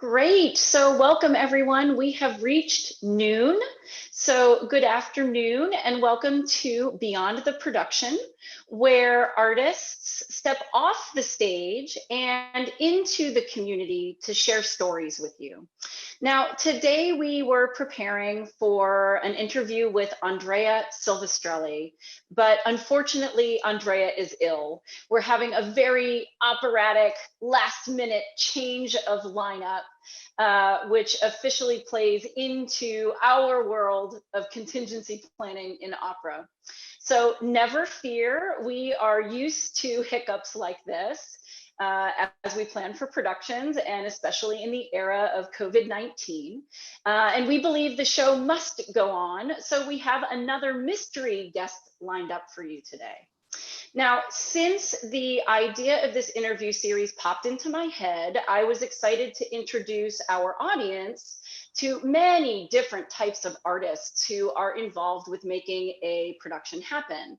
Great. So welcome everyone. We have reached noon. So good afternoon and welcome to Beyond the Production, where artists step off the stage and into the community to share stories with you. Now, today we were preparing for an interview with Andrea Silvestrelli, but unfortunately, Andrea is ill. We're having a very operatic last minute change of lineup, which officially plays into our world of contingency planning in opera. So never fear, we are used to hiccups like this as we plan for productions, and especially in the era of COVID-19. And we believe the show must go on, so we have another mystery guest lined up for you today. Now, since the idea of this interview series popped into my head, I was excited to introduce our audience to many different types of artists who are involved with making a production happen.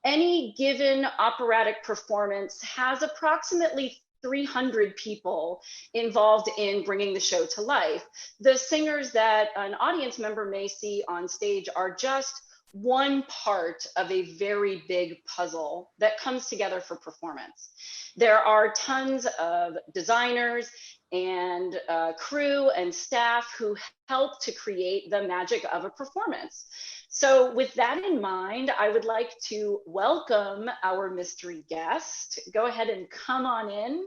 Any given operatic performance has approximately 300 people involved in bringing the show to life. The singers that an audience member may see on stage are just one part of a very big puzzle that comes together for performance. There are tons of designers and crew and staff who help to create the magic of a performance. So with that in mind, I would like to welcome our mystery guest. Go ahead and come on in.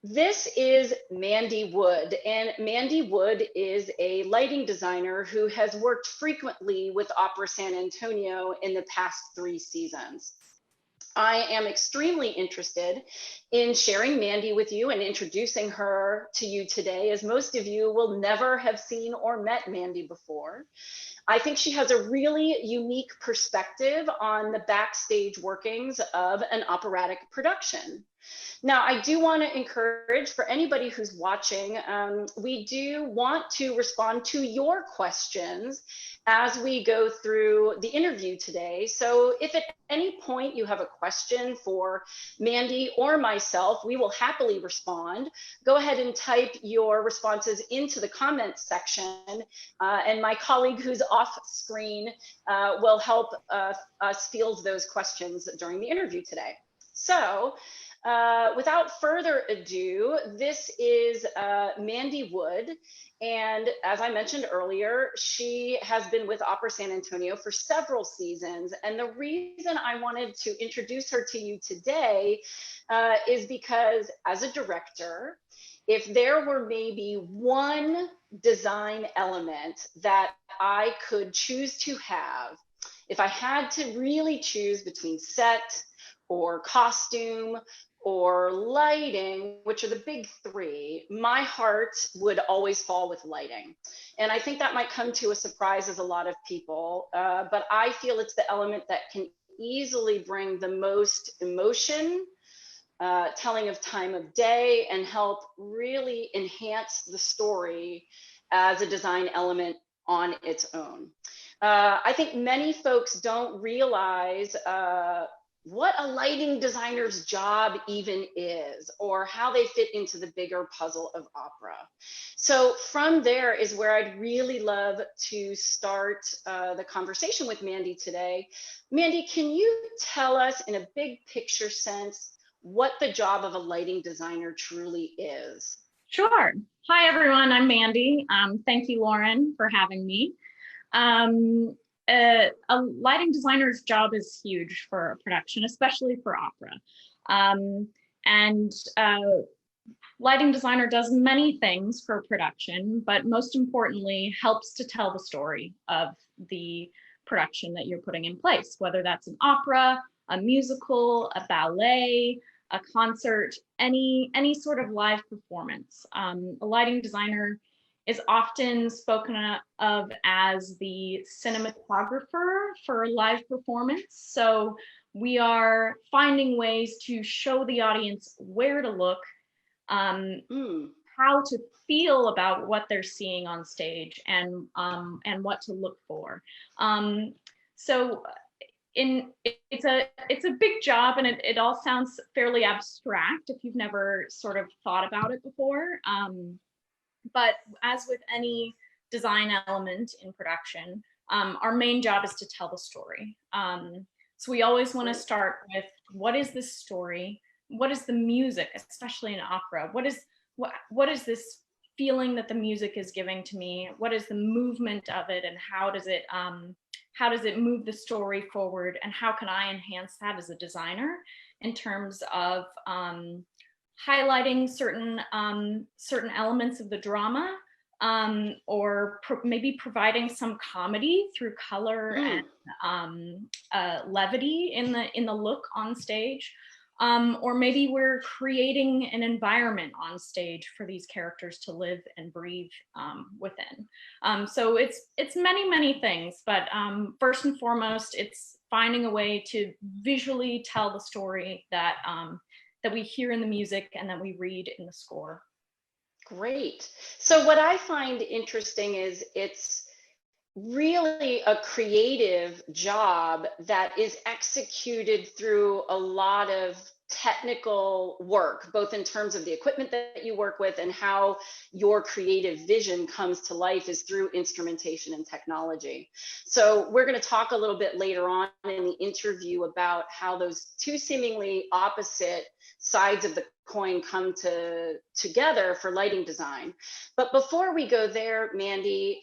This is Mandi Wood, and Mandi Wood is a lighting designer who has worked frequently with Opera San Antonio in the past 3 seasons. I am extremely interested in sharing Mandi with you and introducing her to you today, as most of you will never have seen or met Mandi before. I think she has a really unique perspective on the backstage workings of an operatic production. Now, I do want to encourage for anybody who's watching, we do want to respond to your questions as we go through the interview today. So if at any point you have a question for Mandi or myself, we will happily respond. Go ahead and type your responses into the comments section, and my colleague who's off screen will help us field those questions during the interview today. So, without further ado, this is Mandi Wood. And as I mentioned earlier, she has been with Opera San Antonio for several seasons. And the reason I wanted to introduce her to you today is because as a director, if there were maybe one design element that I could choose to have, if I had to really choose between set or costume or lighting, which are the big 3, my heart would always fall with lighting. And I think that might come to a surprise as a lot of people, but I feel it's the element that can easily bring the most emotion, telling of time of day, and help really enhance the story as a design element on its own. I think many folks don't realize what a lighting designer's job even is, or how they fit into the bigger puzzle of opera. So from there is where I'd really love to start the conversation with Mandi today. Mandi, can you tell us in a big picture sense what the job of a lighting designer truly is? Sure. Hi, everyone. I'm Mandi. Thank you, Loren, for having me. A lighting designer's job is huge for a production, especially for opera. Lighting designer does many things for a production, but most importantly, helps to tell the story of the production that you're putting in place, whether that's an opera, a musical, a ballet, a concert, any sort of live performance. A lighting designer is often spoken of as the cinematographer for live performance. So we are finding ways to show the audience where to look, how to feel about what they're seeing on stage, and what to look for. It's a big job, and it all sounds fairly abstract if you've never sort of thought about it before. But as with any design element in production, our main job is to tell the story. So we always want to start with, what is this story? What is the music, especially in opera? What is this feeling that the music is giving to me? What is the movement of it, and how does it move the story forward? And how can I enhance that as a designer in terms of highlighting certain elements of the drama, or maybe providing some comedy through color and levity in the look on stage. Or maybe we're creating an environment on stage for these characters to live and breathe within. So it's many things, but first and foremost, it's finding a way to visually tell the story that we hear in the music and that we read in the score. Great. So what I find interesting is it's really a creative job that is executed through a lot of technical work, both in terms of the equipment that you work with and how your creative vision comes to life is through instrumentation and technology. So we're going to talk a little bit later on in the interview about how those two seemingly opposite sides of the coin come together for lighting design. But before we go there, Mandi,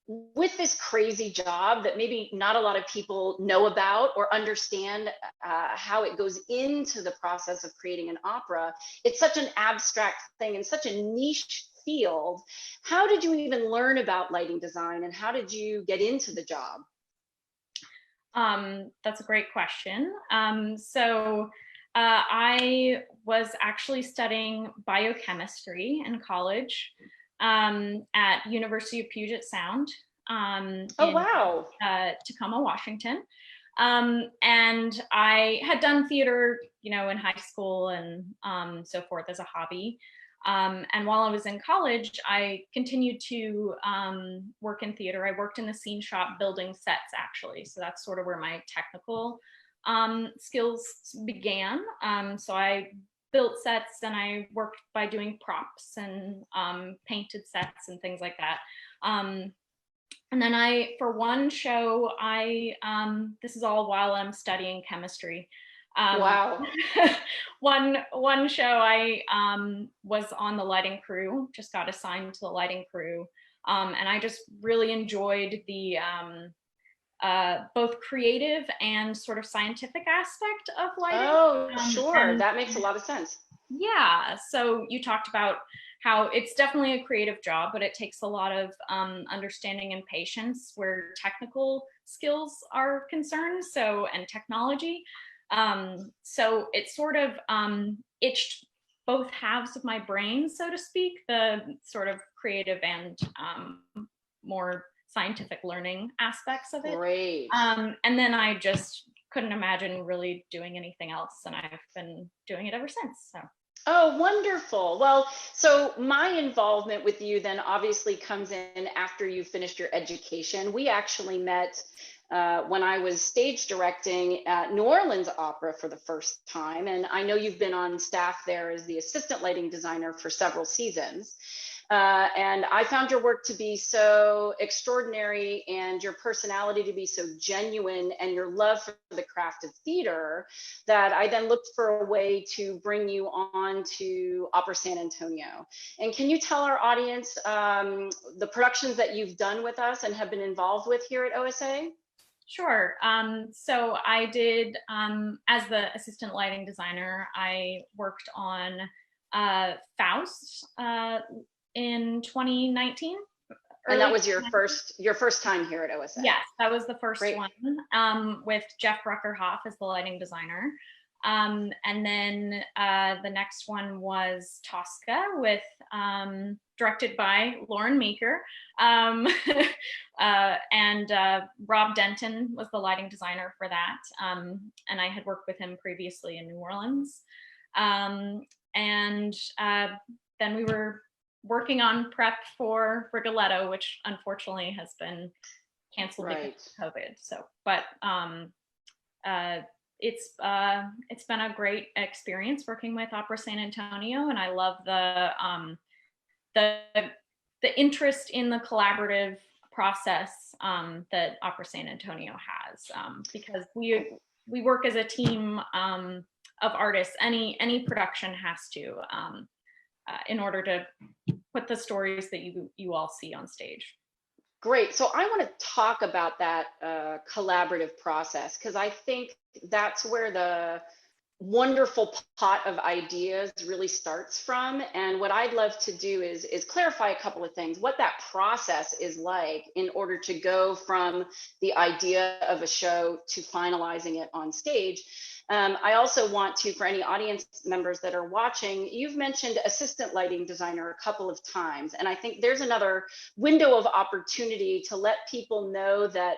with this crazy job that maybe not a lot of people know about or understand how it goes into the process of creating an opera, it's such an abstract thing and such a niche field. How did you even learn about lighting design, and how did you get into the job? That's a great question. I was actually studying biochemistry in college at University of Puget Sound in Tacoma, Washington. And I had done theater, in high school and so forth as a hobby. And while I was in college, I continued to work in theater. I worked in the scene shop building sets, actually. So that's sort of where my technical skills began. So I built sets, and I worked by doing props and painted sets and things like that. And then for one show, this is all while I'm studying chemistry. Wow. One show I was on the lighting crew, just got assigned to the lighting crew. And I just really enjoyed the both creative and sort of scientific aspect of lighting. Oh, sure. That makes a lot of sense. Yeah. So you talked about how it's definitely a creative job, but it takes a lot of understanding and patience where technical skills are concerned. And technology. So it sort of itched both halves of my brain, so to speak, the sort of creative and more scientific learning aspects of it. Great. And then I just couldn't imagine really doing anything else, and I've been doing it ever since. So. Oh, wonderful. Well, so my involvement with you then obviously comes in after you finished your education. We actually met when I was stage directing at New Orleans Opera for the first time. And I know you've been on staff there as the assistant lighting designer for several seasons. And I found your work to be so extraordinary, and your personality to be so genuine, and your love for the craft of theater, that I then looked for a way to bring you on to Opera San Antonio. And can you tell our audience the productions that you've done with us and have been involved with here at OSA? Sure. So I did, as the assistant lighting designer, I worked on Faust in 2019. And that was your first time here at OSA? Yes, that was the first one, with Jeff Bruckerhoff as the lighting designer. And then the next one was Tosca, directed by Loren Meeker. And Rob Denton was the lighting designer for that. And I had worked with him previously in New Orleans. And then we were working on prep for Rigoletto, which unfortunately has been canceled because of COVID. So, but it's been a great experience working with Opera San Antonio, and I love the interest in the collaborative process that Opera San Antonio has, because we work as a team of artists. Any production has to, in order to put the stories that you all see on stage. Great. So I want to talk about that collaborative process, because I think that's where the wonderful pot of ideas really starts from. And what I'd love to do is clarify a couple of things, what that process is like in order to go from the idea of a show to finalizing it on stage. I also want to, for any audience members that are watching, you've mentioned assistant lighting designer a couple of times. And I think there's another window of opportunity to let people know that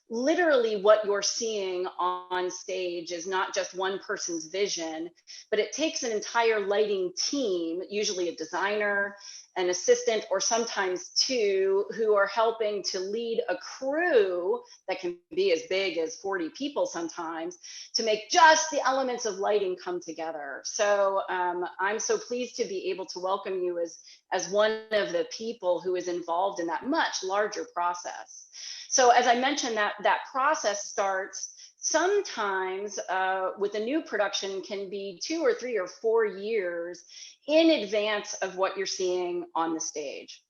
literally what you're seeing on stage is not just one person's vision, but it takes an entire lighting team, usually a designer, an assistant, or sometimes two, who are helping to lead a crew that can be as big as 40 people sometimes, to make just the elements of lighting come together. So I'm so pleased to be able to welcome you as one of the people who is involved in that much larger process. So as I mentioned, that process starts sometimes with a new production, can be 2 or 3 or 4 years in advance of what you're seeing on the stage.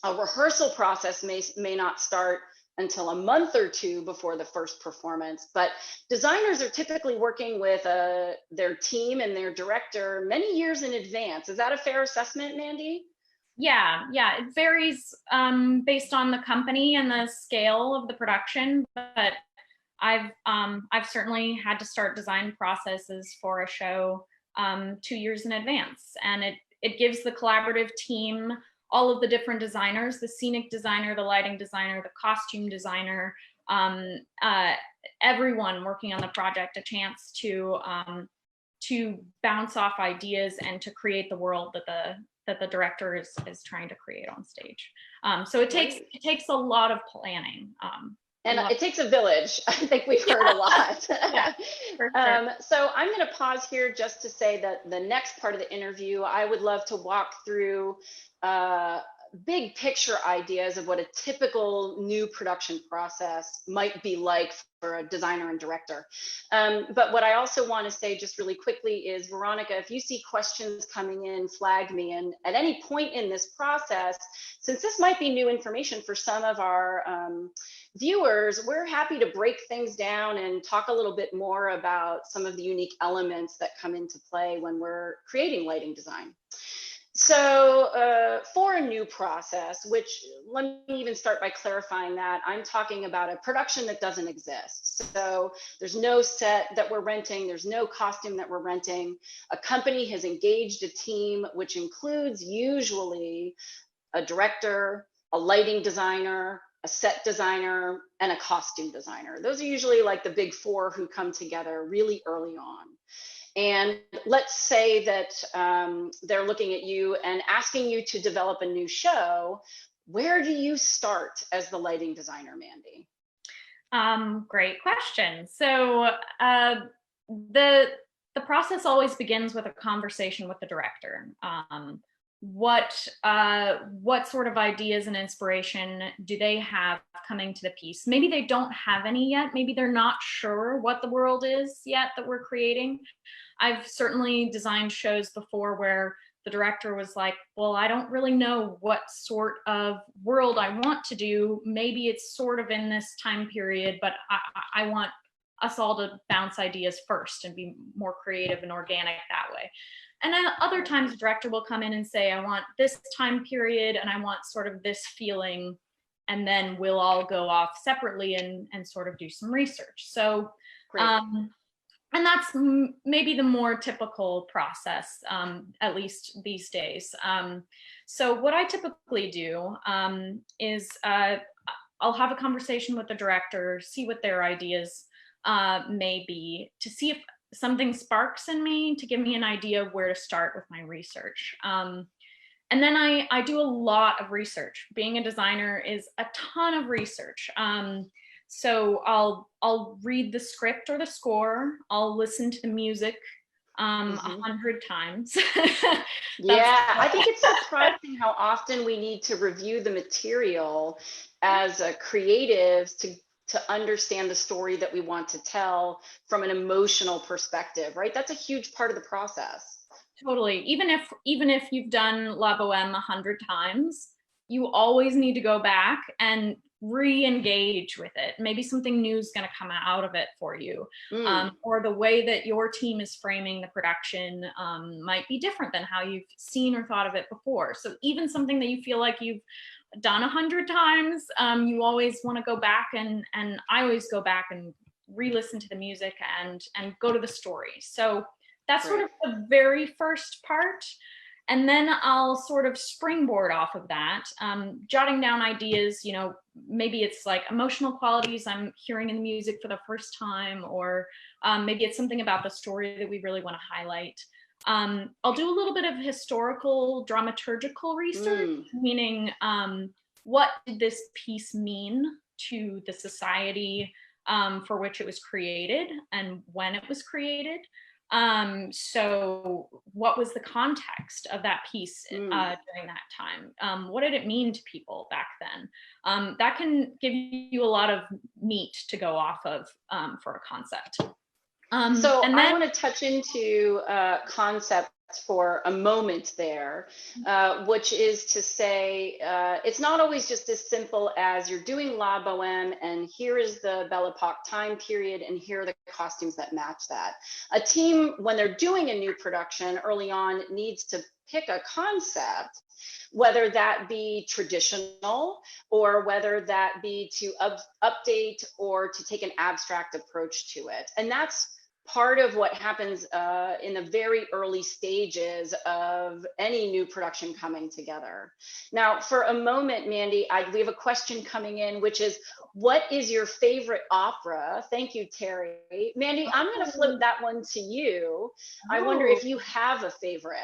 A rehearsal process may not start until a month or two before the first performance, but designers are typically working with their team and their director many years in advance. Is that a fair assessment, Mandi? Yeah, it varies based on the company and the scale of the production, but I've certainly had to start design processes for a show 2 years in advance, and it gives the collaborative team, all of the different designers, the scenic designer, the lighting designer, the costume designer, everyone working on the project, a chance to bounce off ideas and to create the world that the director is trying to create on stage. So it takes a lot of planning. And it takes a village. I think we've heard a lot. Yeah, for sure. So I'm going to pause here just to say that the next part of the interview, I would love to walk through big picture ideas of what a typical new production process might be like for a designer and director. But what I also want to say just really quickly is, Veronica, if you see questions coming in, flag me. And at any point in this process, since this might be new information for some of our viewers, we're happy to break things down and talk a little bit more about some of the unique elements that come into play when we're creating lighting design. So for a new process, which let me even start by clarifying that I'm talking about a production that doesn't exist. So there's no set that we're renting, there's no costume that we're renting. A company has engaged a team, which includes usually a director, a lighting designer, a set designer, and a costume designer. Those are usually like the big four who come together really early on. And let's say that they're looking at you and asking you to develop a new show. Where do you start as the lighting designer, Mandi? Great question. So the process always begins with a conversation with the director. What sort of ideas and inspiration do they have coming to the piece? Maybe they don't have any yet. Maybe they're not sure what the world is yet that we're creating. I've certainly designed shows before where the director was like, well, I don't really know what sort of world I want to do. Maybe it's sort of in this time period, but I want us all to bounce ideas first and be more creative and organic that way. And other times the director will come in and say, I want this time period and I want sort of this feeling, and then we'll all go off separately and sort of do some research. So, and that's maybe the more typical process, at least these days. So what I typically do is I'll have a conversation with the director, see what their ideas may be, to see if something sparks in me, to give me an idea of where to start with my research. And then I do a lot of research. Being a designer is a ton of research. So I'll read the script or the score, I'll listen to the music, 100 times. That's Yeah, I think it's surprising how often we need to review the material as creatives to understand the story that we want to tell from an emotional perspective, right? That's a huge part of the process. totally. Even if you've done La Boheme 100 times, you always need to go back and re-engage with it. Maybe something new is going to come out of it for you, or the way that your team is framing the production might be different than how you've seen or thought of it before. So even something that you feel like you've done 100 times, you always want to go back, and I always go back and re-listen to the music and go to the story. So that's sort of the very first part. And then I'll sort of springboard off of that, jotting down ideas, maybe it's like emotional qualities I'm hearing in the music for the first time, or maybe it's something about the story that we really want to highlight. I'll do a little bit of historical dramaturgical research, meaning what did this piece mean to the society for which it was created and when it was created. So what was the context of that piece during that time? What did it mean to people back then? That can give you a lot of meat to go off of for a concept. So I want to touch into concepts for a moment there, which is to say, it's not always just as simple as you're doing La Boheme and here is the Belle Epoque time period and here are the costumes that match that. A team, when they're doing a new production early on, needs to pick a concept, whether that be traditional or whether that be to update or to take an abstract approach to it. And that's part of what happens in the very early stages of any new production coming together. Now, for a moment, Mandi, we have a question coming in, which is, what is your favorite opera? Thank you, Terry. Mandi, I'm going to flip that one to you. I wonder if you have a favorite.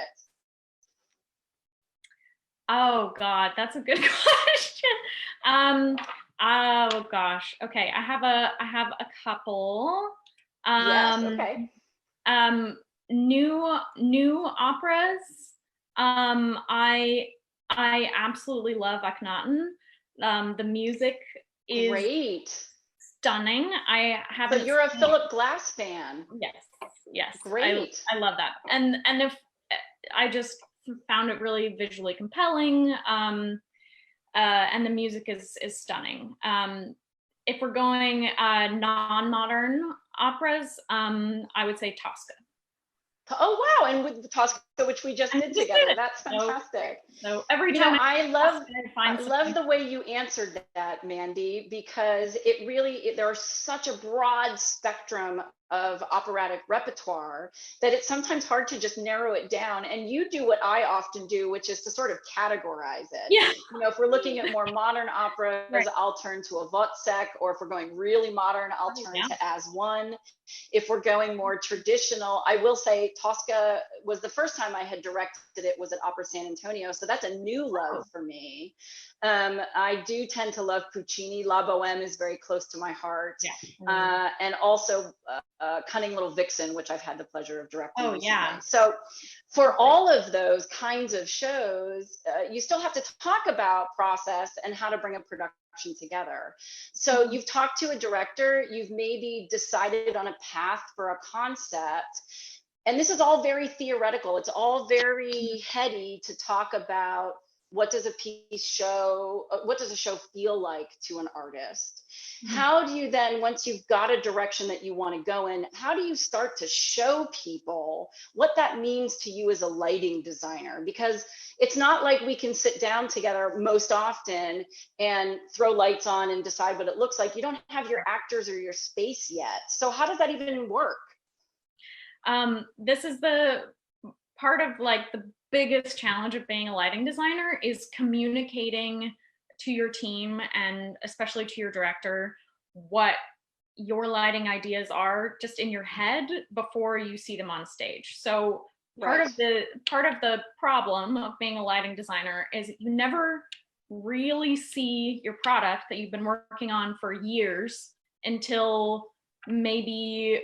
Oh God, that's a good question. Oh gosh. Okay, I have a couple. Yes, okay. New operas. I absolutely love Akhenaten. The music is great, stunning. I haven't. So you're a Philip Glass fan. Yes. Great. I love that. And if I just found it really visually compelling, and the music is stunning. If we're going non-modern operas, I would say Tosca. Oh wow! And with Tosca, which we just did together, that's fantastic. So every time I love the way you answered that, Mandi, because it really there are such a broad spectrum of operatic repertoire that it's sometimes hard to just narrow it down. And you do what I often do, which is to sort of categorize it. Yeah. If we're looking at more modern operas, I'll turn to a Wozzeck, or if we're going really modern, I'll turn to As One. If we're going more traditional, I will say Tosca was the first time I had directed it was at Opera San Antonio, so that's a new love for me. I do tend to love Puccini. La Boheme is very close to my heart. And also Cunning Little Vixen, which I've had the pleasure of directing recently. So for all of those kinds of shows, you still have to talk about process and how to bring a production together. So you've talked to a director, you've maybe decided on a path for a concept, and this is all very theoretical. It's all very heady to talk about what does a piece show, what does a show feel like to an artist? How do you then, once you've got a direction that you want to go in, how do you start to show people what that means to you as a lighting designer? Because it's not like we can sit down together most often and throw lights on and decide what it looks like. You don't have your actors or your space yet. So how does that even work? This is the part of like the biggest challenge of being a lighting designer is communicating to your team and especially to your director what your lighting ideas are just in your head before you see them on stage. So part of the problem of being a lighting designer is you never really see your product that you've been working on for years until maybe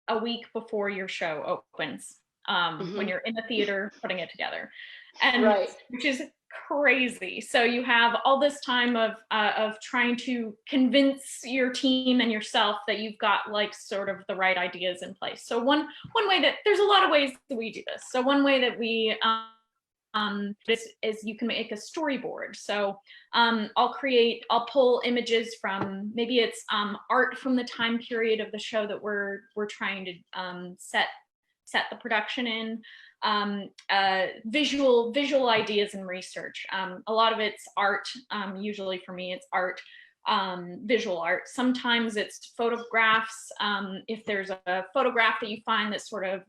a week before your show opens, when you're in the theater putting it together, and Right. which is crazy. So you have all this time of trying to convince your team and yourself that you've got like sort of the right ideas in place. So one way that there's a lot of ways that we do this. So one way that we is you can make a storyboard. So I'll pull images from, maybe it's art from the time period of the show that we're trying to set the production in, visual ideas and research. A lot of it's art. Usually for me, it's art, visual art. Sometimes it's photographs. If there's a photograph that you find that sort of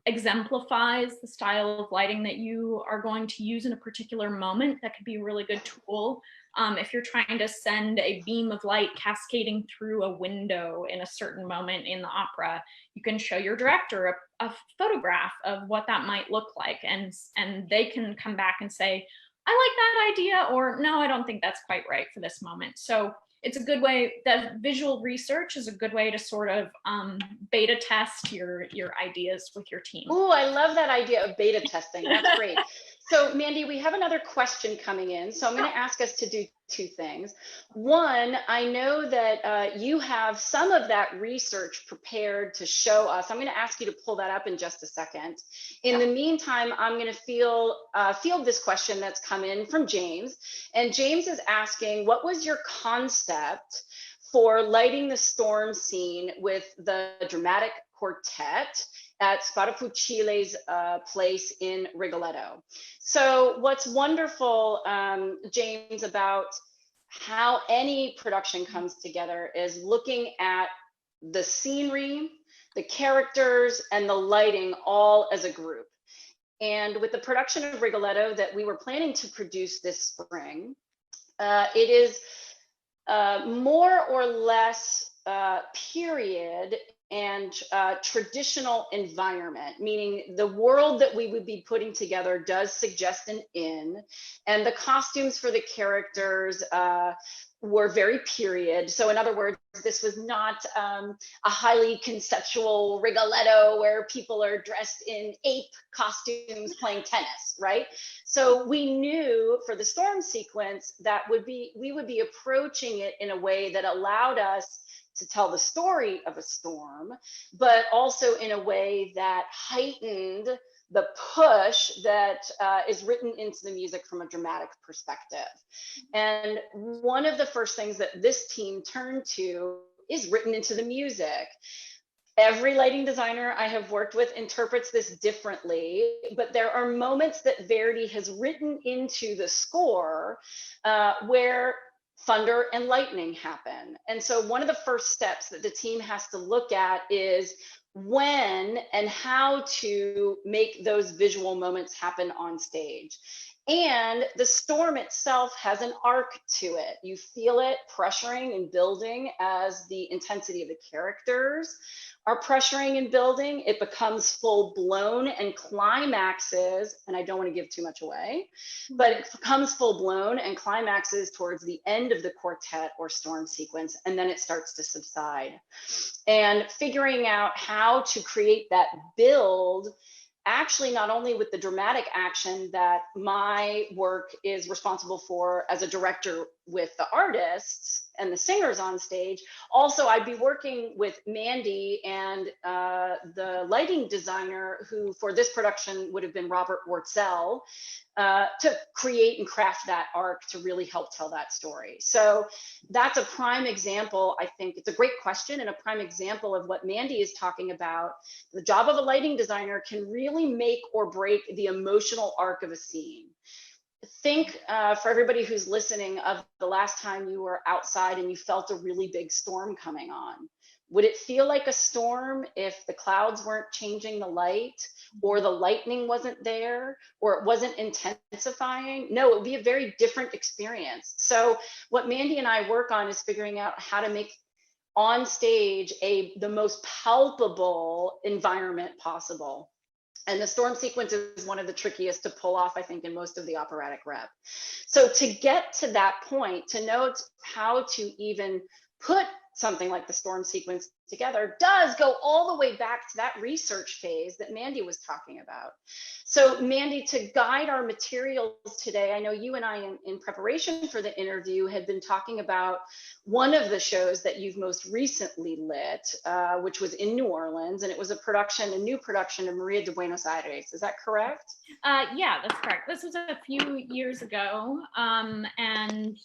exemplifies the style of lighting that you are going to use in a particular moment, that could be a really good tool. If you're trying to send a beam of light cascading through a window in a certain moment in the opera, you can show your director a photograph of what that might look like, and they can come back and say, I like that idea, or no, I don't think that's quite right for this moment. So it's a good way, that visual research is a good way to sort of beta test your ideas with your team. Ooh, I love that idea of beta testing. That's great. So Mandi, we have another question coming in. So I'm going to ask us to do two things. One, I know that you have some of that research prepared to show us. I'm going to ask you to pull that up in just a second. In the meantime, I'm going to field this question that's come in from James. And James is asking, what was your concept for lighting the storm scene with the dramatic quartet at Sparafucile's place in Rigoletto? So what's wonderful, James, about how any production comes together is looking at the scenery, the characters, and the lighting all as a group. And with the production of Rigoletto that we were planning to produce this spring, it is more or less period and traditional environment, meaning the world that we would be putting together does suggest an inn, and the costumes for the characters were very period. So in other words, this was not a highly conceptual Rigoletto where people are dressed in ape costumes playing tennis, right? So we knew for the storm sequence that we would be approaching it in a way that allowed us to tell the story of a storm, but also in a way that heightened the push that is written into the music from a dramatic perspective. And one of the first things that this team turned to is written into the music. Every lighting designer I have worked with interprets this differently, but there are moments that Verdi has written into the score where thunder and lightning happen. And so one of the first steps that the team has to look at is when and how to make those visual moments happen on stage. And the storm itself has an arc to it. You feel it pressuring and building as the intensity of the characters are pressuring and building. It becomes full blown and climaxes, and I don't want to give too much away, but it becomes full blown and climaxes towards the end of the quartet or storm sequence, and then it starts to subside. And figuring out how to create that build, actually not only with the dramatic action that my work is responsible for as a director with the artists and the singers on stage, also I'd be working with Mandi and the lighting designer, who for this production would have been Robert Wartzel, to create and craft that arc to really help tell that story. So that's a prime example. I think it's a great question and a prime example of what Mandi is talking about. The job of a lighting designer can really make or break the emotional arc of a scene. Think, for everybody who's listening, of the last time you were outside and you felt a really big storm coming on. Would it feel like a storm if the clouds weren't changing the light, or the lightning wasn't there, or it wasn't intensifying? No, it would be a very different experience. So what Mandi and I work on is figuring out how to make on stage the most palpable environment possible. And the storm sequence is one of the trickiest to pull off, I think, in most of the operatic rep. So to get to that point, to know how to even put something like the storm sequence together does go all the way back to that research phase that Mandi was talking about. So Mandi, to guide our materials today, I know you and I in preparation for the interview had been talking about one of the shows that you've most recently lit, which was in New Orleans, and it was a new production of Maria de Buenos Aires. Is that correct? Yeah, that's correct. This was a few years ago, and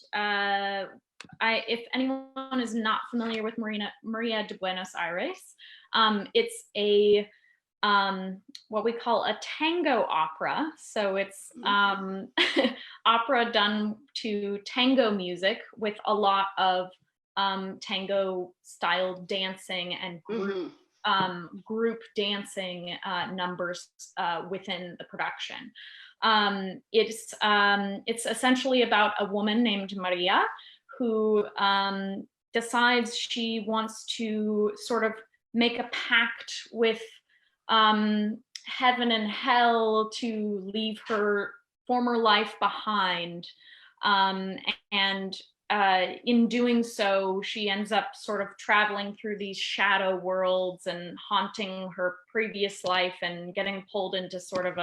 if anyone is not familiar with Maria de Buenos Aires, it's a what we call a tango opera. So it's opera done to tango music with a lot of tango style dancing and group dancing numbers within the production. It's essentially about a woman named Maria who decides she wants to sort of make a pact with heaven and hell to leave her former life behind. And in doing so, she ends up sort of traveling through these shadow worlds and haunting her previous life and getting pulled into sort of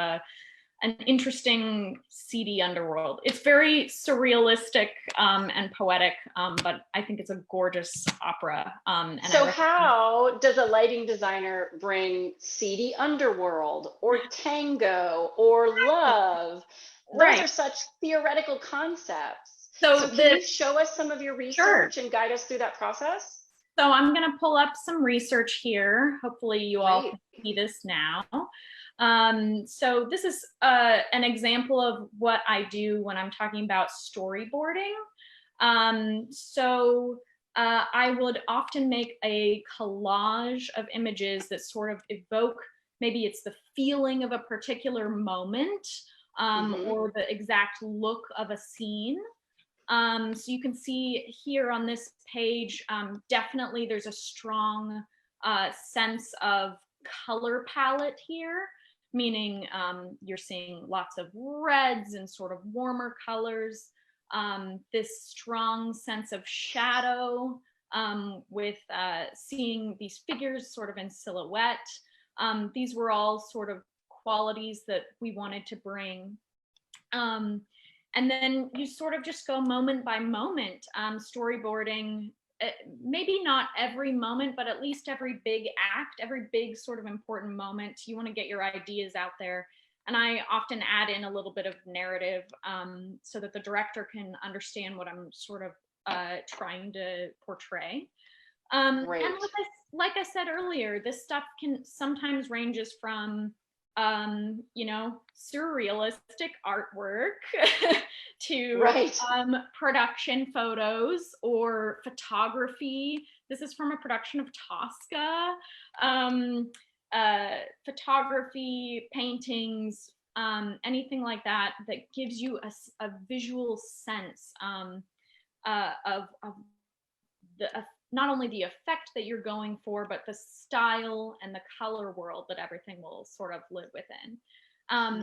an interesting, seedy underworld. It's very surrealistic and poetic, but I think it's a gorgeous opera. So how does a lighting designer bring seedy underworld or tango or love? Those are such theoretical concepts. So can you show us some of your research and guide us through that process? So I'm going to pull up some research here. Hopefully you all can see this now. So this is an example of what I do when I'm talking about storyboarding. I would often make a collage of images that sort of evoke, maybe it's the feeling of a particular moment or the exact look of a scene. So you can see here on this page, definitely there's a strong sense of color palette here, meaning you're seeing lots of reds and sort of warmer colors, this strong sense of shadow with seeing these figures sort of in silhouette. These were all sort of qualities that we wanted to bring. And then you sort of just go moment by moment, storyboarding, maybe not every moment, but at least every big act, every big sort of important moment. You want to get your ideas out there. And I often add in a little bit of narrative so that the director can understand what I'm sort of trying to portray. And like I said earlier, this stuff can sometimes ranges from surrealistic artwork to production photos or photography. This is from a production of Tosca. Photography, paintings, anything like that gives you a visual sense of not only the effect that you're going for, but the style and the color world that everything will sort of live within.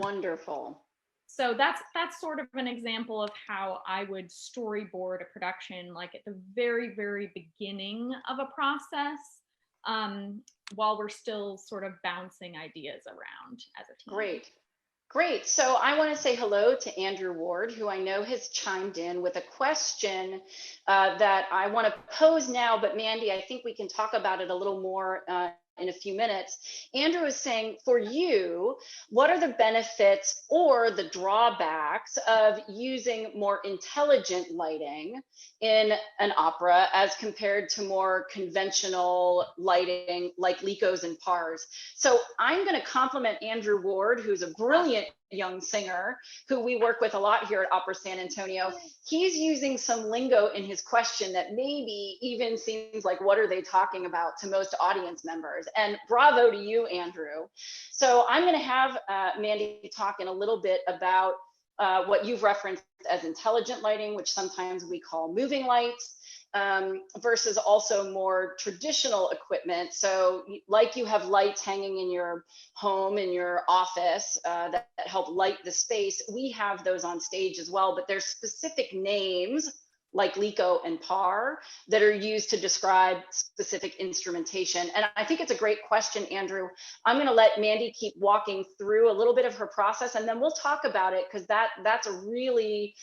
Wonderful. So that's sort of an example of how I would storyboard a production, like at the very, very beginning of a process, while we're still sort of bouncing ideas around as a team. Great. So I want to say hello to Andrew Ward, who I know has chimed in with a question that I want to pose now, but Mandi, I think we can talk about it a little more in a few minutes. Andrew is saying, for you, what are the benefits or the drawbacks of using more intelligent lighting in an opera as compared to more conventional lighting like licos and pars? So I'm going to compliment Andrew Ward, who's a brilliant young singer who we work with a lot here at Opera San Antonio. He's using some lingo in his question that maybe even seems like, what are they talking about to most audience members? And bravo to you, Andrew. So I'm going to have Mandi talk in a little bit about what you've referenced as intelligent lighting, which sometimes we call moving lights, versus also more traditional equipment. So like you have lights hanging in your home, in your office that help light the space, we have those on stage as well, but there's specific names like LICO and PAR that are used to describe specific instrumentation? And I think it's a great question, Andrew. I'm going to let Mandi keep walking through a little bit of her process, and then we'll talk about it, because that's a really,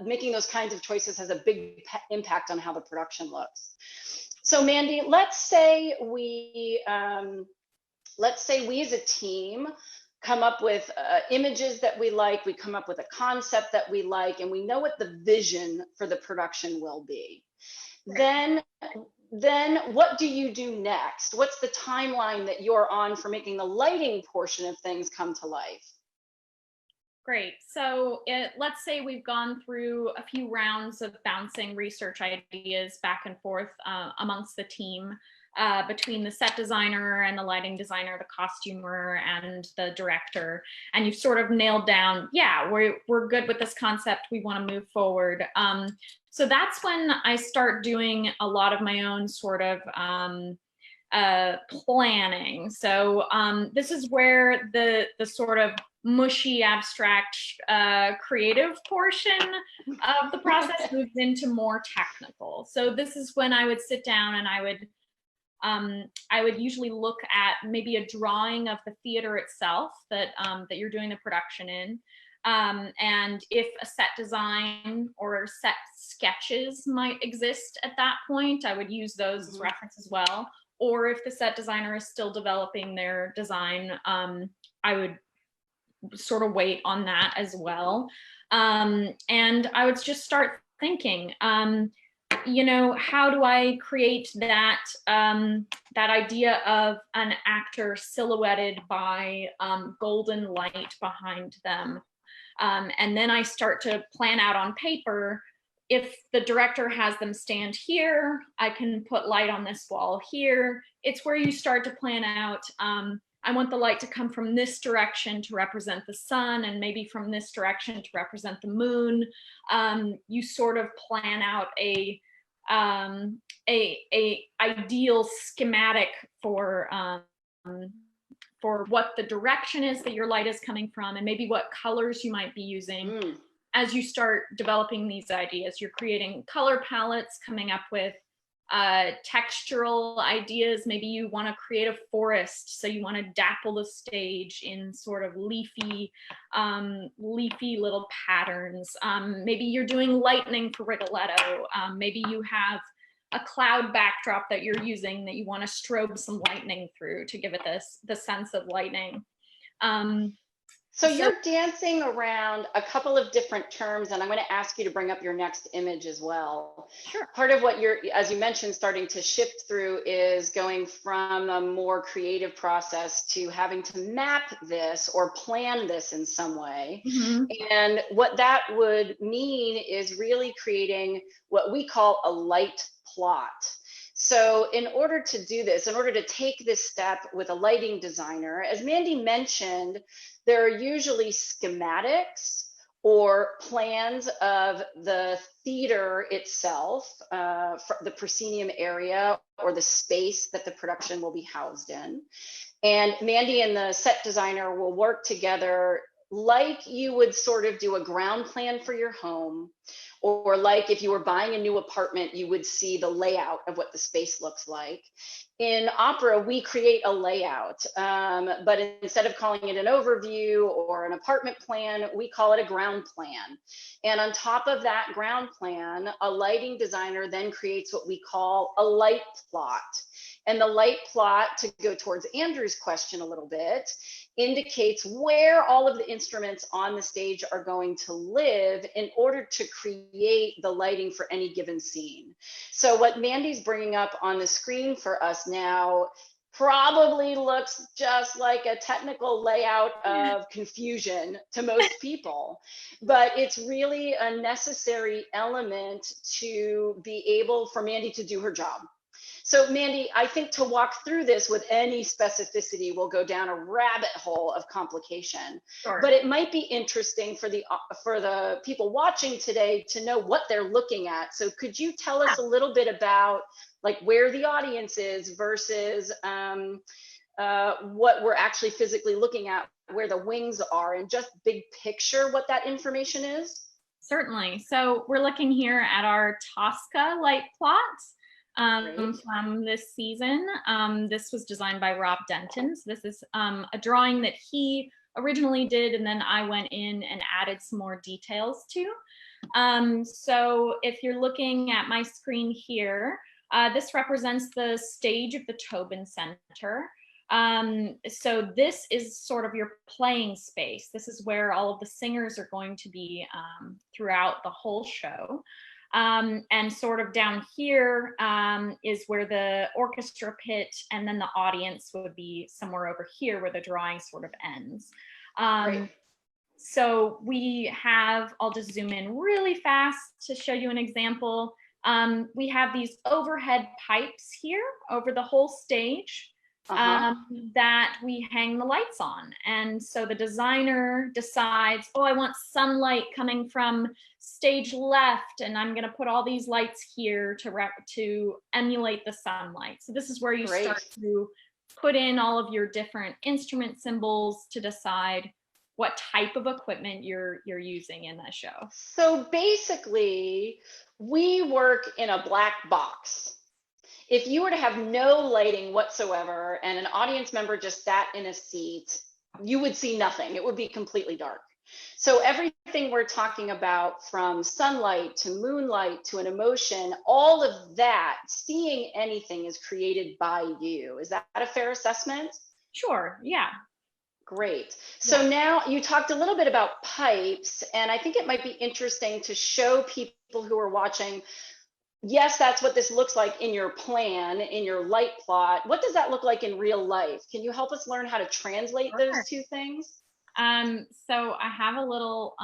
making those kinds of choices has a big impact on how the production looks. So Mandi, let's say we as a team come up with images that we like, we come up with a concept that we like, and we know what the vision for the production will be. Then what do you do next? What's the timeline that you're on for making the lighting portion of things come to life? Great. So let's say we've gone through a few rounds of bouncing research ideas back and forth amongst the team, between the set designer and the lighting designer, the costumer and the director, and you've sort of nailed down, yeah, we're good with this concept, we want to move forward. So that's when I start doing a lot of my own sort of planning. So this is where the sort of mushy, abstract, creative portion of the process moves into more technical. So this is when I would sit down and I would usually look at maybe a drawing of the theater itself that you're doing the production in. And if a set design or set sketches might exist at that point, I would use those as reference as well. Or if the set designer is still developing their design, I would sort of wait on that as well. And I would just start thinking, you know, how do I create that that idea of an actor silhouetted by golden light behind them? And then I start to plan out on paper, if the director has them stand here, I can put light on this wall here. It's where you start to plan out, I want the light to come from this direction to represent the sun, and maybe from this direction to represent the moon. You sort of plan out a ideal schematic for what the direction is that your light is coming from, and maybe what colors you might be using. As you start developing these ideas, you're creating color palettes, coming up with textural ideas. Maybe you want to create a forest, so you want to dapple the stage in sort of leafy little patterns. Maybe you're doing lightning for Rigoletto. Maybe you have a cloud backdrop that you're using that you want to strobe some lightning through to give it the sense of lightning. So you're dancing around a couple of different terms, and I'm going to ask you to bring up your next image as well. Sure. Part of what you're, as you mentioned, starting to shift through is going from a more creative process to having to map this or plan this in some way. And what that would mean is really creating what we call a light plot. So in order to do this, in order to take this step with a lighting designer, as Mandi mentioned, there are usually schematics or plans of the theater itself, the proscenium area or the space that the production will be housed in. And Mandi and the set designer will work together like you would sort of do a ground plan for your home, or like if you were buying a new apartment, you would see the layout of what the space looks like. In opera, we create a layout, but instead of calling it an overview or an apartment plan, we call it a ground plan. And on top of that ground plan, a lighting designer then creates what we call a light plot. And the light plot, to go towards Andrew's question a little bit, indicates where all of the instruments on the stage are going to live in order to create the lighting for any given scene. So what Mandi's bringing up on the screen for us now probably looks just like a technical layout of confusion to most people, but it's really a necessary element to be able for Mandi to do her job. So Mandi, I think to walk through this with any specificity will go down a rabbit hole of complication. Sure. But it might be interesting for the people watching today to know what they're looking at. So could you tell us a little bit about like where the audience is versus what we're actually physically looking at, where the wings are, and just big picture what that information is? Certainly. So we're looking here at our Tosca light plots from this season. This was designed by Rob Denton. So this is a drawing that he originally did, and then I went in and added some more details to. So if you're looking at my screen here, this represents the stage of the Tobin Center. So this is sort of your playing space. This is where all of the singers are going to be throughout the whole show. And sort of down here is where the orchestra pit, and then the audience would be somewhere over here where the drawing sort of ends. So we have, I'll just zoom in really fast to show you an example. We have these overhead pipes here over the whole stage. That we hang the lights on. And so the designer decides, oh, I want sunlight coming from stage left, and I'm gonna put all these lights here to emulate the sunlight. So this is where you start to put in all of your different instrument symbols to decide what type of equipment you're using in the show. So basically, we work in a black box. If you were to have no lighting whatsoever and an audience member just sat in a seat, you would see nothing. It would be completely dark. So everything we're talking about, from sunlight to moonlight to an emotion, all of that, seeing anything, is created by you. Is that a fair assessment? Sure, yeah. Great. So now you talked a little bit about pipes, and I think it might be interesting to show people who are watching, yes, that's what this looks like in your plan, in your light plot. What does that look like in real life? Can you help us learn how to translate those two things? So I have a little,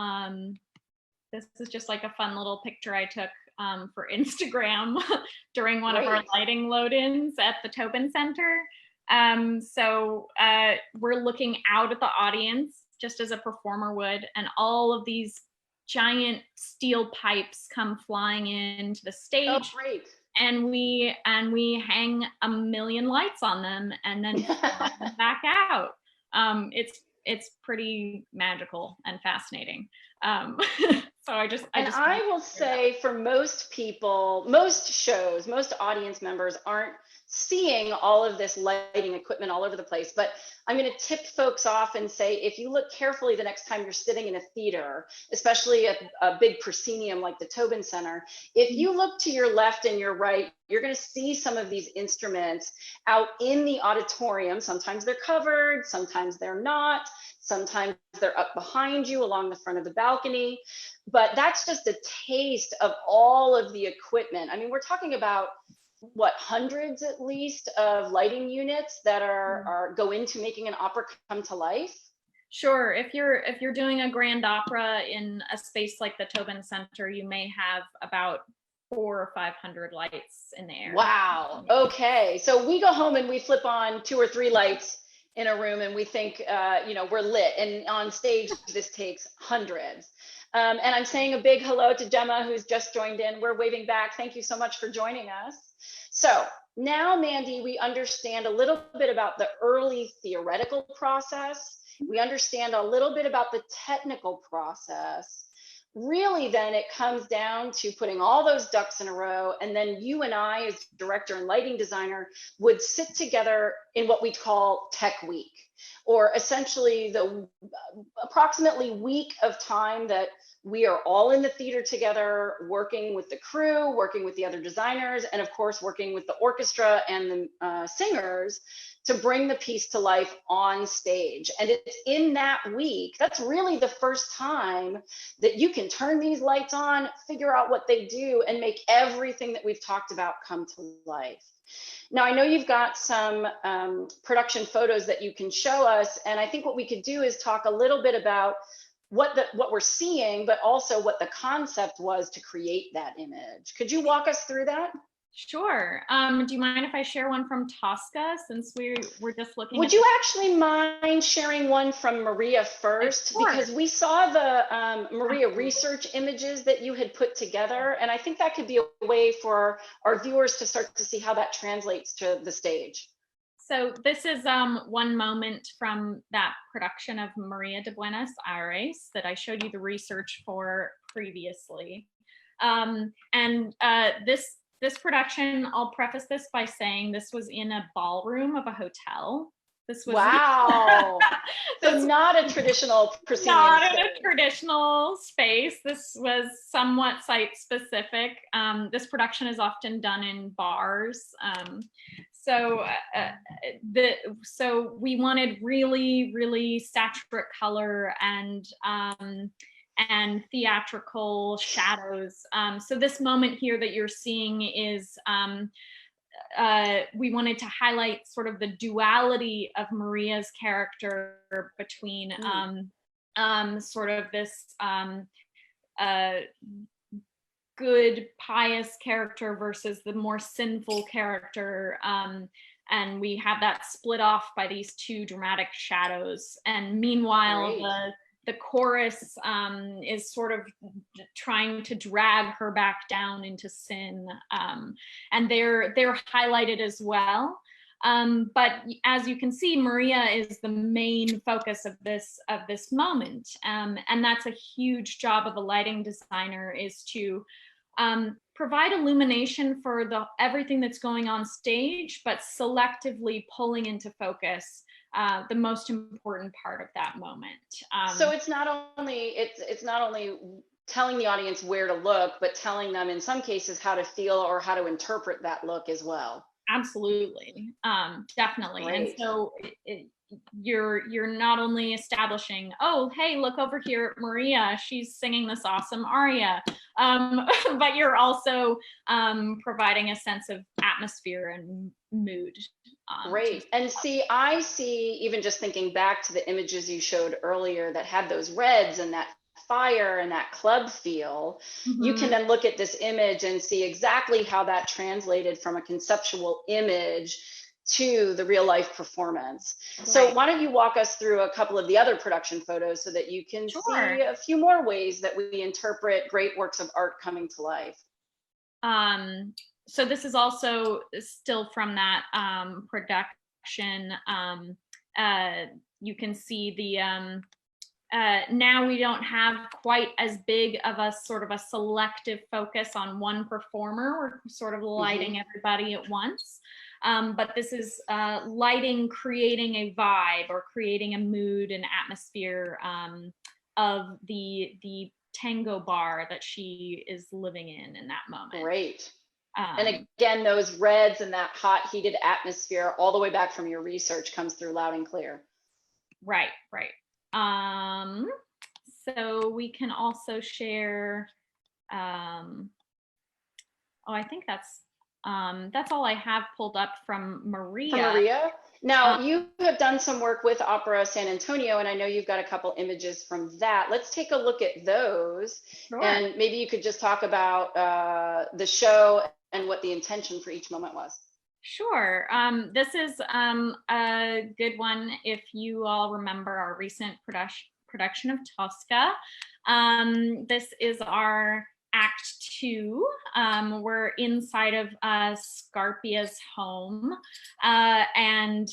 this is just like a fun little picture I took for Instagram during one of our lighting load-ins at the Tobin Center. So we're looking out at the audience just as a performer would, and all of these giant steel pipes come flying into the stage. Oh, great. And we hang a million lights on them and then back out. It's pretty magical and fascinating. So I will say, for most people, most shows, most audience members aren't seeing all of this lighting equipment all over the place. But I'm going to tip folks off and say, if you look carefully the next time you're sitting in a theater, especially a big proscenium like the Tobin Center, if you look to your left and your right, you're going to see some of these instruments out in the auditorium. Sometimes they're covered, sometimes they're not, sometimes they're up behind you along the front of the balcony. But that's just a taste of all of the equipment. I mean, we're talking about, what, hundreds at least of lighting units that go into making an opera come to life? Sure. If you're doing a grand opera in a space like the Tobin Center, you may have about 400 or 500 lights in the air. Wow. Okay. So we go home and we flip on 2 or 3 lights in a room and we think, we're lit. And on stage, this takes hundreds. And I'm saying a big hello to Gemma, who's just joined in. We're waving back. Thank you so much for joining us. So now, Mandi, we understand a little bit about the early theoretical process. We understand a little bit about the technical process. Really, then it comes down to putting all those ducks in a row, and then you and I, as director and lighting designer, would sit together in what we call Tech Week, or essentially the approximately week of time that we are all in the theater together, working with the crew, working with the other designers, and of course, working with the orchestra and the singers to bring the piece to life on stage. And it's in that week, that's really the first time that you can turn these lights on, figure out what they do, and make everything that we've talked about come to life. Now, I know you've got some production photos that you can show us, and I think what we could do is talk a little bit about what we're seeing, but also what the concept was to create that image. Could you walk us through that? Sure. Do you mind if I share one from Tosca, since we're just looking? Would you actually mind sharing one from Maria first? Because we saw the Maria research images that you had put together, and I think that could be a way for our viewers to start to see how that translates to the stage. So this is one moment from that production of Maria de Buenos Aires that I showed you the research for previously. This production, I'll preface this by saying this was in a ballroom of a hotel. This was wow. So not a traditional proscenium not in space. a traditional space. This was somewhat site specific. This production is often done in bars. So we wanted really, really saturated color and theatrical shadows. So this moment here that you're seeing is we wanted to highlight sort of the duality of Maria's character between sort of this good, pious character versus the more sinful character. And we have that split off by these two dramatic shadows. And meanwhile, the chorus is sort of trying to drag her back down into sin, and they're highlighted as well. But as you can see, Maria is the main focus of this moment, and that's a huge job of a lighting designer, is to provide illumination for everything that's going on stage, but selectively pulling into focus the most important part of that moment. So it's not only telling the audience where to look, but telling them in some cases how to feel or how to interpret that look as well. Absolutely, definitely. Great. And so you're not only establishing, oh, hey, look over here at Maria, she's singing this awesome aria, but you're also providing a sense of atmosphere and mood. Great. And I see, even just thinking back to the images you showed earlier that had those reds and that fire and that club feel, you can then look at this image and see exactly how that translated from a conceptual image to the real life performance. Right. So why don't you walk us through a couple of the other production photos so that you can see a few more ways that we interpret great works of art coming to life. So this is also still from that production. You can see the now we don't have quite as big of a sort of a selective focus on one performer. We're sort of lighting everybody at once. But this is lighting, creating a vibe or creating a mood and atmosphere of the tango bar that she is living in that moment. Great. And again, those reds and that hot, heated atmosphere all the way back from your research comes through loud and clear. Right. So we can also share, I think that's all I have pulled up from Maria. Now, you have done some work with Opera San Antonio, and I know you've got a couple images from that. Let's take a look at those. Sure. And maybe you could just talk about the show and what the intention for each moment was. Sure. This is a good one if you all remember our recent production of Tosca. This is our Act 2. We're inside of Scarpia's home, and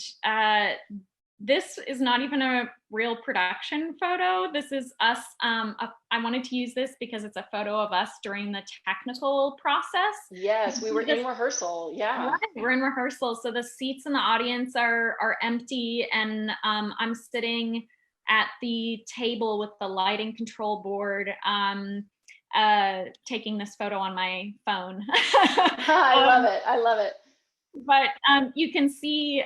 this is not even a real production photo. This is us. I wanted to use this because it's a photo of us during the technical process. Yes, we were in rehearsal. Yeah, right, we're in rehearsal. So the seats in the audience are empty, and I'm sitting at the table with the lighting control board, taking this photo on my phone. I love it. But you can see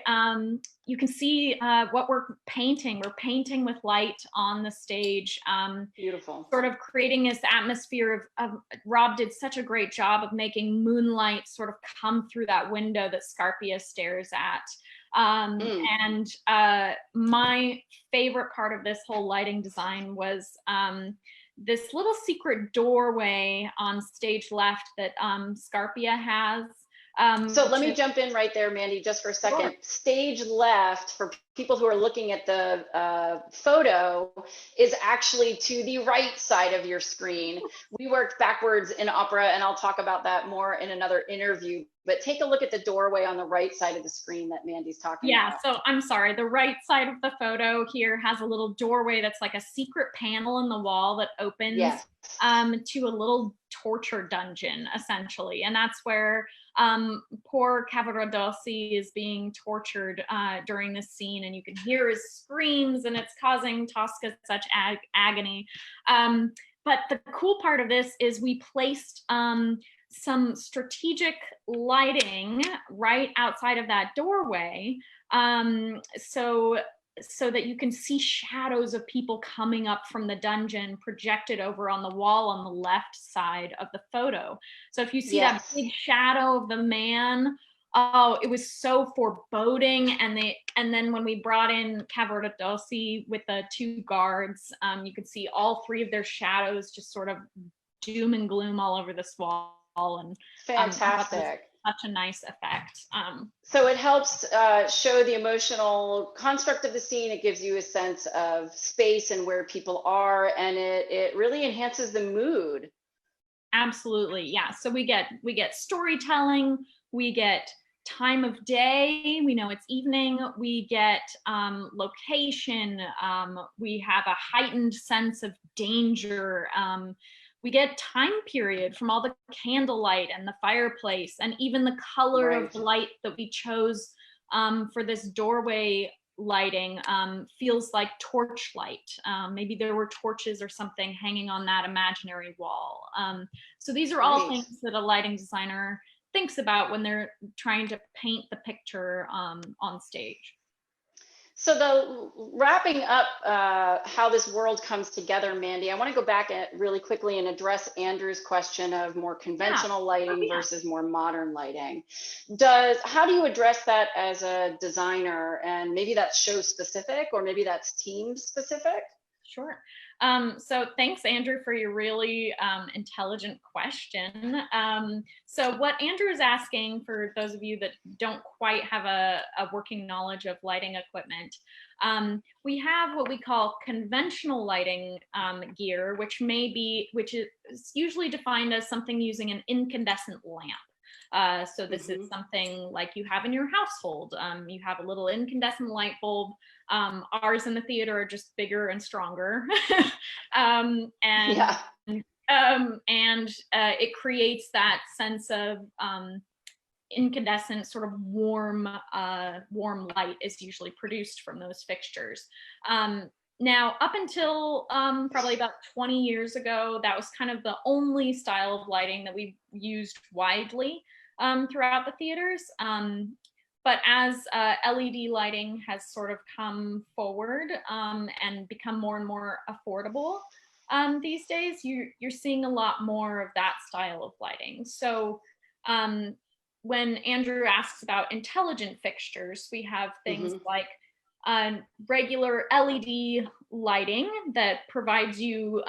what we're painting. We're painting with light on the stage. Beautiful. Sort of creating this atmosphere of Rob did such a great job of making moonlight sort of come through that window that Scarpia stares at. And my favorite part of this whole lighting design was this little secret doorway on stage left that Scarpia has. So let me jump in right there, Mandy, just for a second. Sure. Stage left, for people who are looking at the photo, is actually to the right side of your screen. We worked backwards in opera, and I'll talk about that more in another interview. But take a look at the doorway on the right side of the screen that Mandy's talking Yeah, about. so I'm sorry, the right side of the photo here has a little doorway that's like a secret panel in the wall that opens Yes. to a little torture dungeon, essentially. And that's where poor Cavaradossi is being tortured during this scene, and you can hear his screams, and it's causing Tosca such agony. But the cool part of this is we placed some strategic lighting right outside of that doorway, so that you can see shadows of people coming up from the dungeon projected over on the wall on the left side of the photo. So if you see that big shadow of the man, oh, it was so foreboding. And then when we brought in Cavaradossi with the two guards, you could see all three of their shadows just sort of doom and gloom all over this wall. And fantastic. Such a nice effect. So it helps show the emotional construct of the scene. It gives you a sense of space and where people are, and it really enhances the mood. Absolutely, yeah. So we get storytelling, we get time of day, we know it's evening, we get location, we have a heightened sense of danger. We get time period from all the candlelight and the fireplace, and even the color of the light that we chose for this doorway lighting feels like torchlight. Maybe there were torches or something hanging on that imaginary wall. So these are all things that a lighting designer thinks about when they're trying to paint the picture on stage. So the wrapping up how this world comes together, Mandy, I want to go back really quickly and address Andrew's question of more conventional lighting versus more modern lighting. How do you address that as a designer? And maybe that's show specific, or maybe that's team specific? Sure. So thanks, Andrew, for your really intelligent question. So what Andrew is asking, for those of you that don't quite have a working knowledge of lighting equipment, we have what we call conventional lighting gear, which is usually defined as something using an incandescent lamp. So this is something like you have in your household. You have a little incandescent light bulb. Ours in the theater are just bigger and stronger. It creates that sense of incandescent, sort of warm light is usually produced from those fixtures. Now, up until probably about 20 years ago, that was kind of the only style of lighting that we used widely throughout the theaters. But as LED lighting has sort of come forward and become more and more affordable these days, you're seeing a lot more of that style of lighting. So when Andrew asks about intelligent fixtures, we have things like regular LED lighting that provides you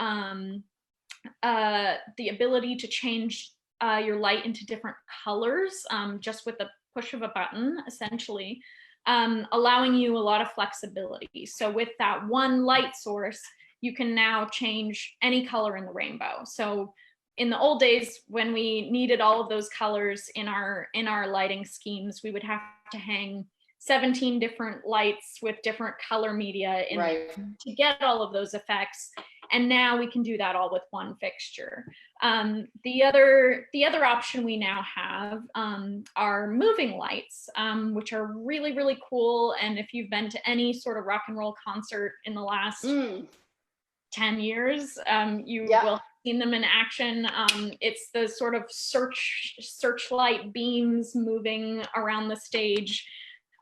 the ability to change your light into different colors just with the push of a button, essentially, allowing you a lot of flexibility. So with that one light source, you can now change any color in the rainbow. So in the old days, when we needed all of those colors in our lighting schemes, we would have to hang 17 different lights with different color media in them to get all of those effects. And now we can do that all with one fixture. The other option we now have are moving lights, which are really, really cool. And if you've been to any sort of rock and roll concert in the last 10 years, you will have seen them in action. It's the sort of searchlight beams moving around the stage,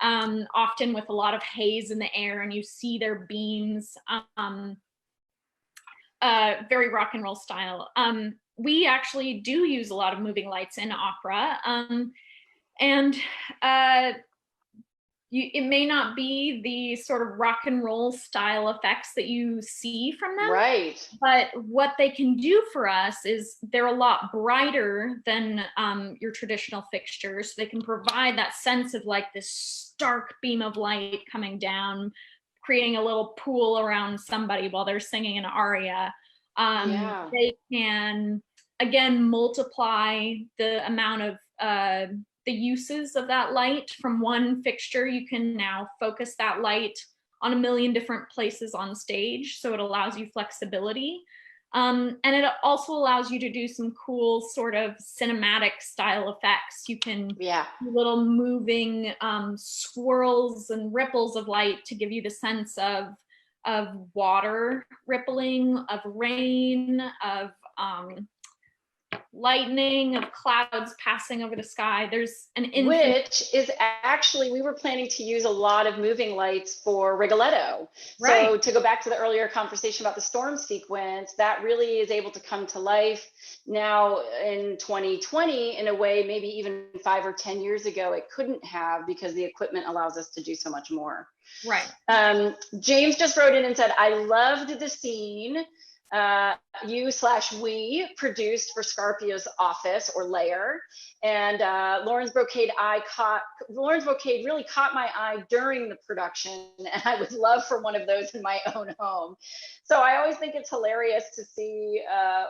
often with a lot of haze in the air, and you see their beams. Very rock and roll style. We actually do use a lot of moving lights in opera. it may not be the sort of rock and roll style effects that you see from them. Right. But what they can do for us is they're a lot brighter than your traditional fixtures. They can provide that sense of like this stark beam of light coming down, creating a little pool around somebody while they're singing an aria. Yeah. They can, again, multiply the amount of the uses of that light from one fixture. You can now focus that light on a million different places on stage, so it allows you flexibility. And it also allows you to do some cool sort of cinematic style effects. You can do little moving swirls and ripples of light to give you the sense of water rippling, of rain, of lightning, of clouds passing over the sky. There's an infinite, which is actually, we were planning to use a lot of moving lights for Rigoletto. right. So to go back to the earlier conversation about the storm sequence, that really is able to come to life now in 2020 in a way maybe even 5 or 10 years ago it couldn't have, because the equipment allows us to do so much more. Right. James just wrote in and said, I loved the scene you/we produced for Scarpio's office or lair, and Loren's brocade really caught my eye during the production, and I would love for one of those in my own home. So I always think it's hilarious to see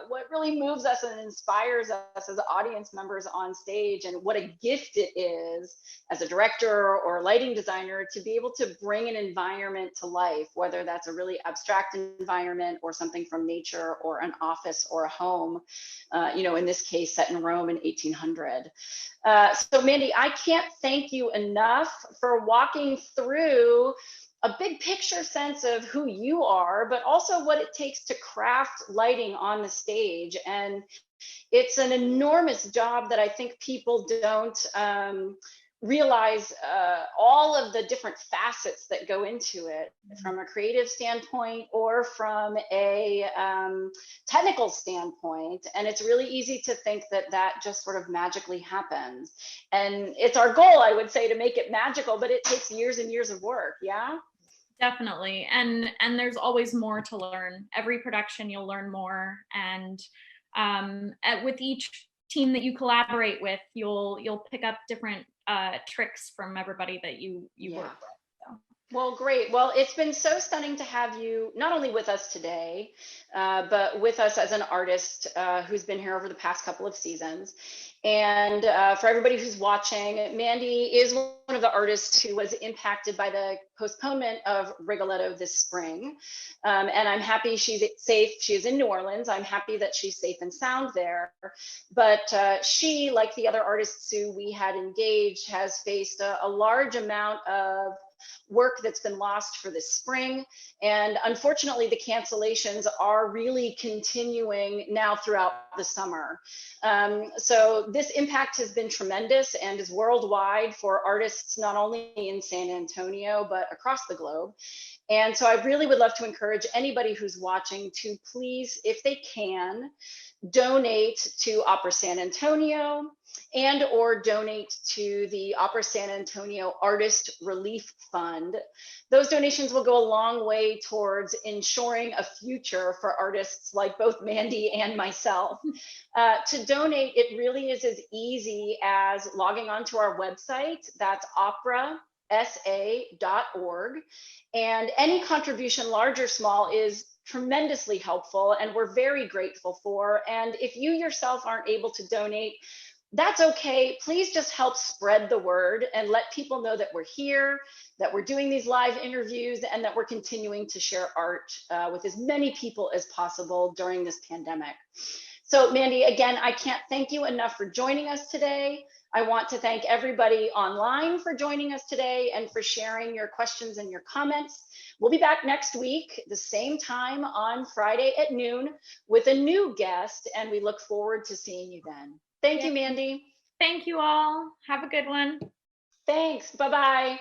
what really moves us and inspires us as audience members on stage, and what a gift it is as a director or a lighting designer to be able to bring an environment to life, whether that's a really abstract environment or something from nature or an office or a home, in this case set in Rome in 1800. So Mandi, I can't thank you enough for walking through a big picture sense of who you are, but also what it takes to craft lighting on the stage. And it's an enormous job that I think people don't realize all of the different facets that go into it, from a creative standpoint or from a technical standpoint. And it's really easy to think that that just sort of magically happens. And it's our goal, I would say, to make it magical, but it takes years and years of work. Yeah. Definitely. And there's always more to learn. Every production you'll learn more. And with each team that you collaborate with, you'll pick up different tricks from everybody that you work with. So. Well, great. Well, it's been so stunning to have you not only with us today, but with us as an artist who's been here over the past couple of seasons. And for everybody who's watching, Mandi is one of the artists who was impacted by the postponement of Rigoletto this spring. And I'm happy she's safe. She is in New Orleans. I'm happy that she's safe and sound there. But she, like the other artists who we had engaged, has faced a large amount of work that's been lost for this spring. And unfortunately, the cancellations are really continuing now throughout the summer. So this impact has been tremendous and is worldwide for artists, not only in San Antonio, but across the globe. And so I really would love to encourage anybody who's watching to please, if they can, donate to Opera San Antonio and or donate to the Opera San Antonio Artist Relief Fund. Those donations will go a long way towards ensuring a future for artists like both Mandi and myself. To donate, it really is as easy as logging onto our website. That's operasa.org. And any contribution, large or small, is tremendously helpful and we're very grateful for. And if you yourself aren't able to donate, that's okay. Please just help spread the word and let people know that we're here, that we're doing these live interviews, and that we're continuing to share art with as many people as possible during this pandemic. So Mandi, again, I can't thank you enough for joining us today. I want to thank everybody online for joining us today and for sharing your questions and your comments. We'll be back next week, the same time on Friday at noon with a new guest, and we look forward to seeing you then. Thank you, Mandi. Thank you all. Have a good one. Thanks. Bye-bye.